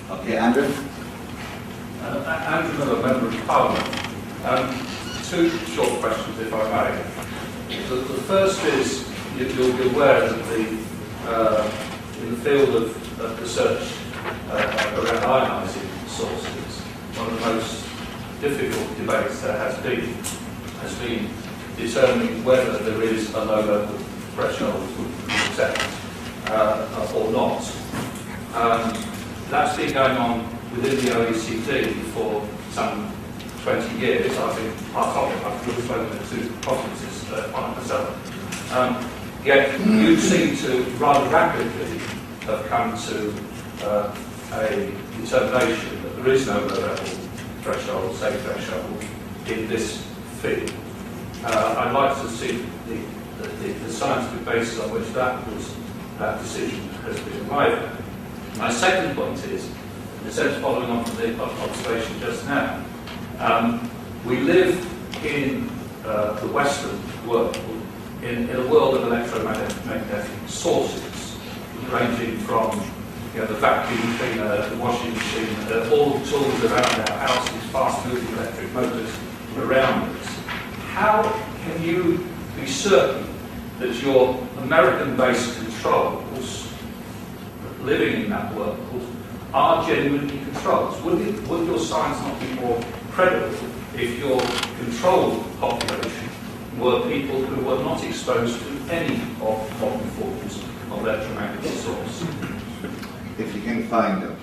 Okay, Andrew? Andrew Miller, Member of Parliament. Two short questions, if I may. The first is, you'll be aware that in the field of research around ionising sources, one of the most difficult debates there has been determining whether there is a low level threshold to accept or not. That's been going on within the OECD for some 20 years. I've been part of it. I've spoken at two conferences on it myself. Yet you seem to rather rapidly have come to a determination that there is no low level threshold, safe threshold in this field. I'd like to see the scientific basis on which that decision has been arrived at. My second point is, in a sense, following on from the observation just now, we live in the Western world, in a world of electromagnetic sources, ranging from the vacuum cleaner, the washing machine, all the tools around our houses, fast-moving electric motors around us. How can you be certain that your American-based controls, living in that world, are genuinely controls? Would your science not be more credible if your controlled population were people who were not exposed to any of modern forms of electromagnetic source? If you can find them.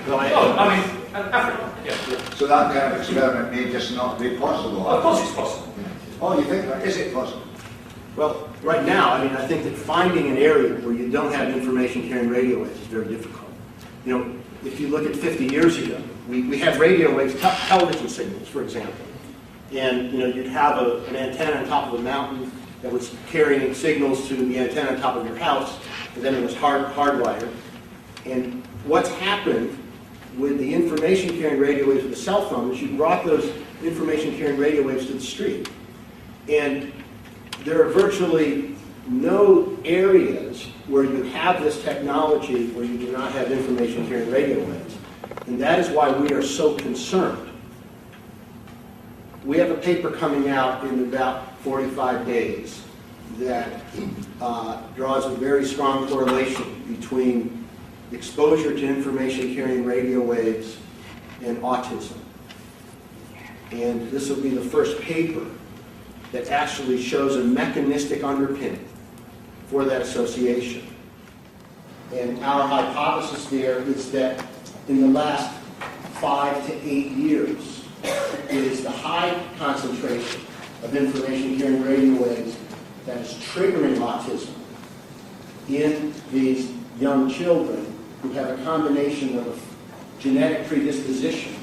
Well, I mean, Africa, yeah. So that kind of experiment may just not be possible. Of course it's possible. Oh, you think that? Is it possible? Well, right now, I mean, I think that finding an area where you don't have information carrying radio waves is very difficult. You know, if you look at 50 years ago, we had radio waves, television signals, for example. And, you know, you'd have an antenna on top of a mountain that was carrying signals to the antenna on top of your house, and then it was hardwired. And what's happened with the information carrying radio waves with the cell phone is you brought those information carrying radio waves to the street. And there are virtually no areas where you have this technology where you do not have information carrying radio waves. And that is why we are so concerned. We have a paper coming out in about 45 days that draws a very strong correlation between exposure to information carrying radio waves and autism. And this will be the first paper that actually shows a mechanistic underpinning for that association. And our hypothesis there is that in the last 5 to 8 years, it is the high concentration of information carrying radio waves that is triggering autism in these young children who have a combination of genetic predisposition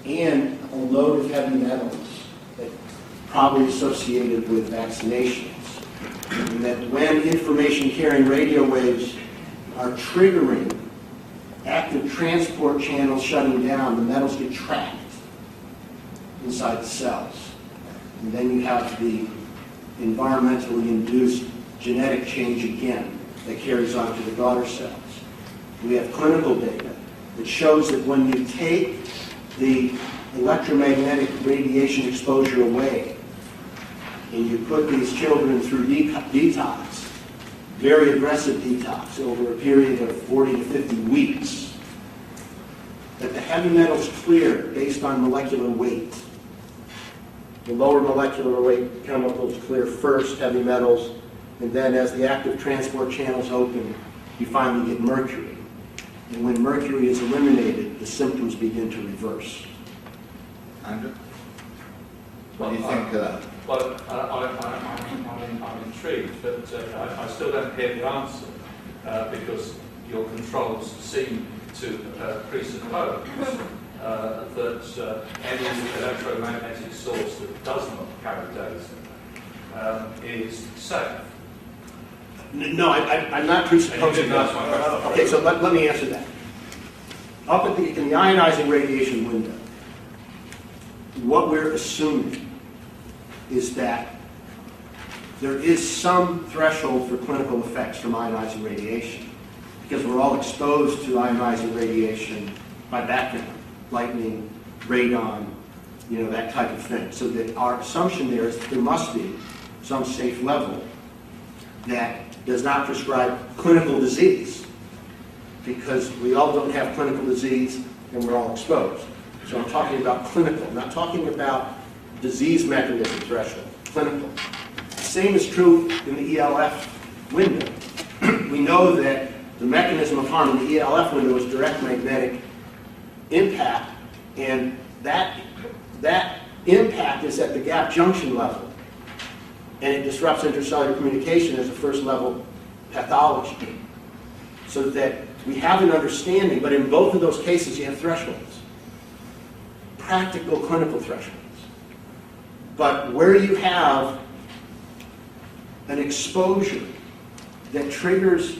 and a load of heavy metals that probably associated with vaccinations. And that when information carrying radio waves are triggering active transport channels shutting down, the metals get trapped inside the cells. And then you have the environmentally induced genetic change again that carries on to the daughter cells. We have clinical data that shows that when you take the electromagnetic radiation exposure away and you put these children through detox, very aggressive detox over a period of 40 to 50 weeks, that the heavy metals clear based on molecular weight. The lower molecular weight chemicals clear first, heavy metals, and then as the active transport channels open, you finally get mercury. And when mercury is eliminated, the symptoms begin to reverse. Andrew? What do you think of that? Well, I'm intrigued, but I still don't hear the answer because your controls seem to presuppose that any electromagnetic source that does not carry data is safe. No, I'm not presupposing that. Okay, so let me answer that. Up at in the ionizing radiation window, what we're assuming is that there is some threshold for clinical effects from ionizing radiation. because we're all exposed to ionizing radiation by background, lightning, radon, you know, that type of thing. So that our assumption there is that there must be some safe level that does not prescribe clinical disease, because we all don't have clinical disease and we're all exposed. So I'm talking about clinical, not talking about disease mechanism threshold, clinical. Same is true in the ELF window. We know that the mechanism of harm in the ELF window is direct magnetic impact, and that impact is at the gap junction level, and it disrupts intercellular communication as a first level pathology. So that we have an understanding, but in both of those cases you have thresholds, practical clinical thresholds. But where you have an exposure that triggers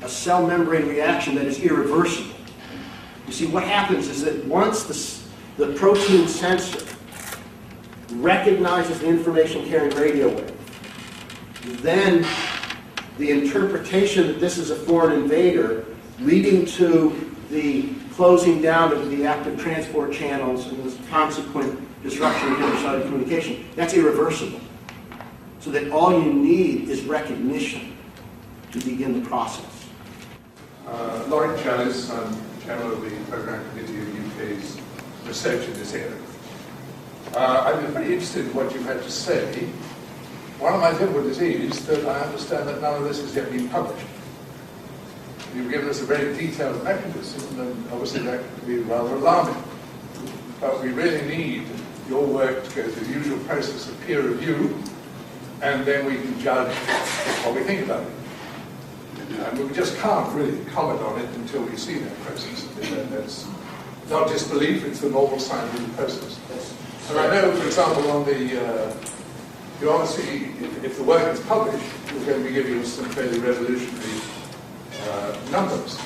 a cell membrane reaction that is irreversible, you see what happens is that once the protein sensor recognizes the information carrying radio wave, then the interpretation that this is a foreign invader, leading to the closing down of the active transport channels and the consequent disruption of intercellular communication, that's irreversible. So that all you need is recognition to begin the process. Laurie Chalice, I'm chairman of the Programme Committee of UK's research in this area. I've been very interested in what you've had to say. One of my difficulties is that I understand that none of this has yet been published. You've given us a very detailed mechanism, and obviously that can be rather alarming. But we really need your work to go through the usual process of peer review, and then we can judge what we think about it. And we just can't really comment on it until we see that process. That's not disbelief, it's the normal scientific process. And I know, for example, on the, you obviously, if the work is published, we're going to be giving us some fairly revolutionary numbers.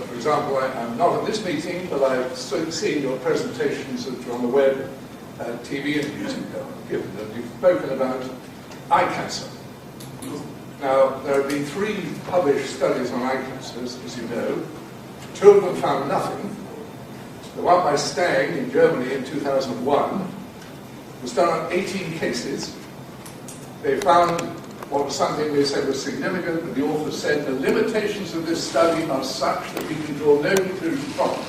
For example, I'm not at this meeting, but I've seen your presentations which are on the web, TV interviews you've given, and you've spoken about eye cancer. Now, there have been 3 published studies on eye cancer, as you know. 2 of them found nothing. The one by Stang in Germany in 2001 was done on 18 cases. They found what was something they said was significant, but the author said the limitations of this study are such that we can draw no conclusion from it.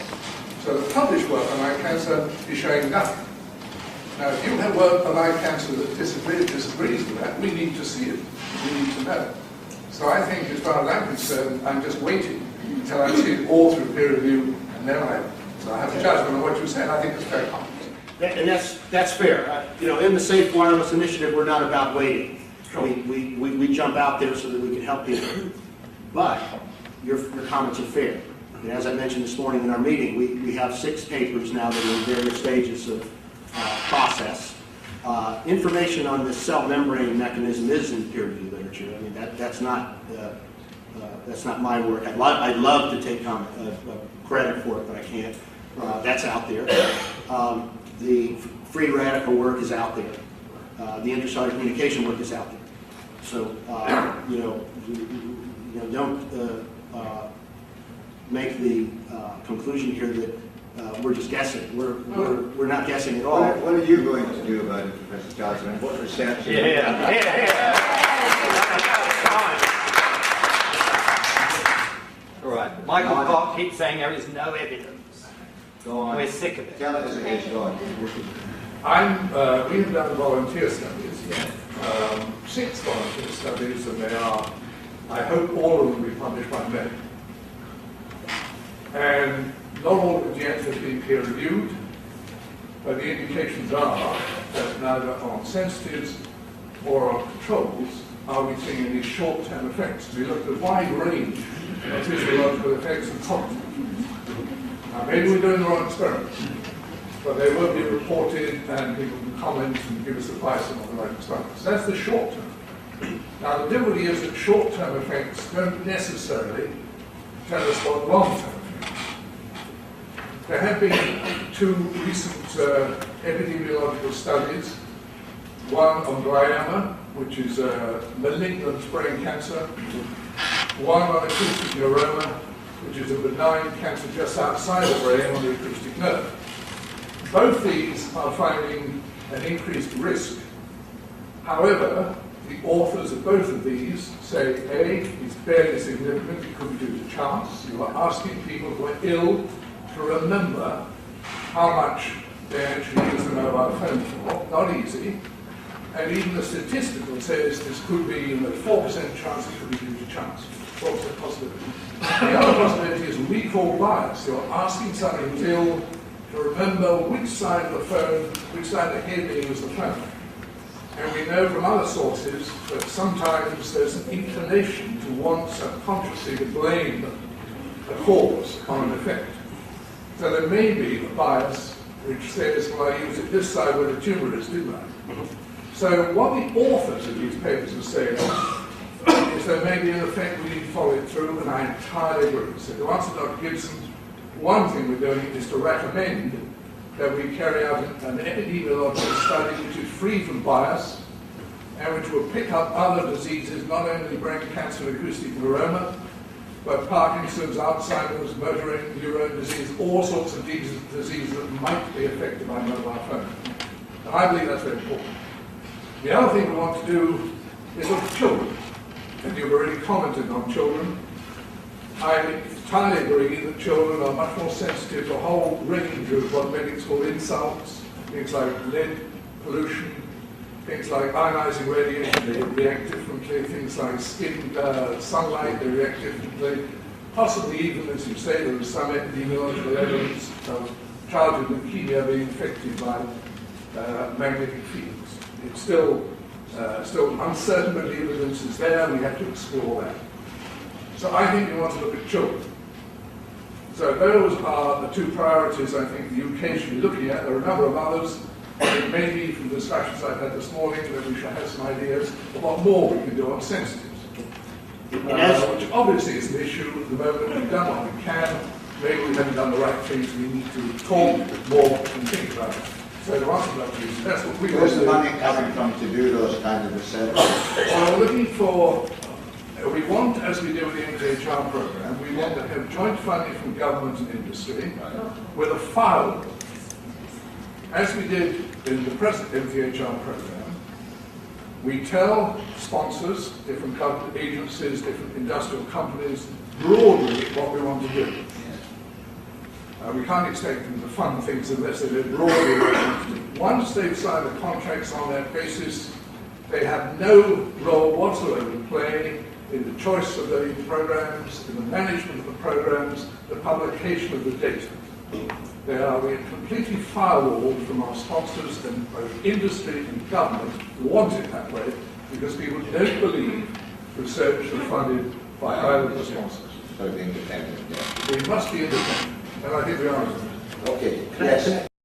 So the published work on eye cancer is showing nothing. Now, if you have work on eye cancer that disagrees with that, we need to see it. We need to know. So I think, as far as I'm concerned, I'm just waiting until I see it all through peer review, and then I have a judgment on what you said. I think it's very competent. And that's fair. You know, in the Safe Wireless Initiative, we're not about waiting. We jump out there so that we can help people. But your comments are fair. And as I mentioned this morning in our meeting, we have 6 papers now that are in various stages of process. Information on the cell membrane mechanism is in peer-reviewed literature. I mean, that's not my work. I'd love to take credit for it, but I can't. That's out there. The free radical work is out there. The intercellular communication work is out there. So don't make the conclusion here that we're just guessing. We're not guessing at all. What are you going to do about it, Professor Johnson? What research? All right. Michael Bott keeps saying there is no evidence. Go on. We're sick of it. Tell us again. Go on. We have done volunteer studies, 6 volunteer studies, and they are, I hope all of them will be published by May. And not all of them yet have been peer reviewed, but the indications are that neither on sensitives or on controls are we seeing any short-term effects. We looked at a wide range of physiological effects and cognitive. Now, maybe we're doing the wrong experiment, but they will be reported and people can comment and give us advice on the right experiments. That's the short term. Now, the difficulty is that short-term effects don't necessarily tell us what long-term effects. There have been 2 recent epidemiological studies, one on glioma, which is a malignant brain cancer, one on acoustic neuroma, which is a benign cancer just outside the brain on the acoustic nerve. Both these are finding an increased risk. However, the authors of both of these say, A, it's barely significant, it could be due to chance. You are asking people who are ill to remember how much they actually use the mobile phone for. Not easy. And even the statistical says this could be 4% chance it could be due to chance. 4% possibility. The other possibility is recall bias. You're asking somebody who's ill to remember which side of the phone, which side of the head they use the phone. And we know from other sources that sometimes there's an inclination to want subconsciously to blame the cause on an effect. So there may be a bias which says, well, I use it this side where the tumour is, didn't I? So what the authors of these papers are saying is there may be an effect we need to follow it through, and I entirely agree. So to answer Dr. Gibson, one thing we're doing is to recommend that we carry out an epidemiological study which is free from bias and which will pick up other diseases, not only brain cancer and acoustic neuroma, but Parkinson's, Alzheimer's, motor neurone disease, all sorts of diseases that might be affected by mobile phone. And I believe that's very important. The other thing we want to do is look at children. And you've already commented on children. I entirely agree that children are much more sensitive to a whole range of what medics call insults, things like lead pollution, things like ionizing radiation, they react differently, things like sunlight, they react differently. Possibly even, as you say, there is some epidemiological evidence of childhood leukemia being affected by magnetic fields. It's still uncertain, but the evidence is there, we have to explore that. So I think we want to look at children. So those are the two priorities I think the UK should be looking at. There are a number of others. It may be from the discussions I've had this morning that we should have some ideas of what more we can do on sensitives. Which obviously is an issue at the moment. We've done what we can. Maybe we haven't done the right things. We need to talk more and think about it. So to answer that, please, that's what we want to do. Where's the money coming from to do those kind of research? Well, we're looking for, we want, as we do with the DrGeorgeCar program, we want to have joint funding from government and industry with a file, as we did in the present DrGeorgeCar program. We tell sponsors, different government agencies, different industrial companies, broadly what we want to do. We can't expect them to fund things unless they do broadly what they want to do. Once they've signed the contracts on that basis, they have no role whatsoever to play in the choice of the programs, in the management of the programs, the publication of the data. We are completely firewalled from our sponsors, and both industry and government want it that way because people don't believe research is funded by either of the sponsors. So independent, yeah. We must be independent, and I think we are. Okay, yes.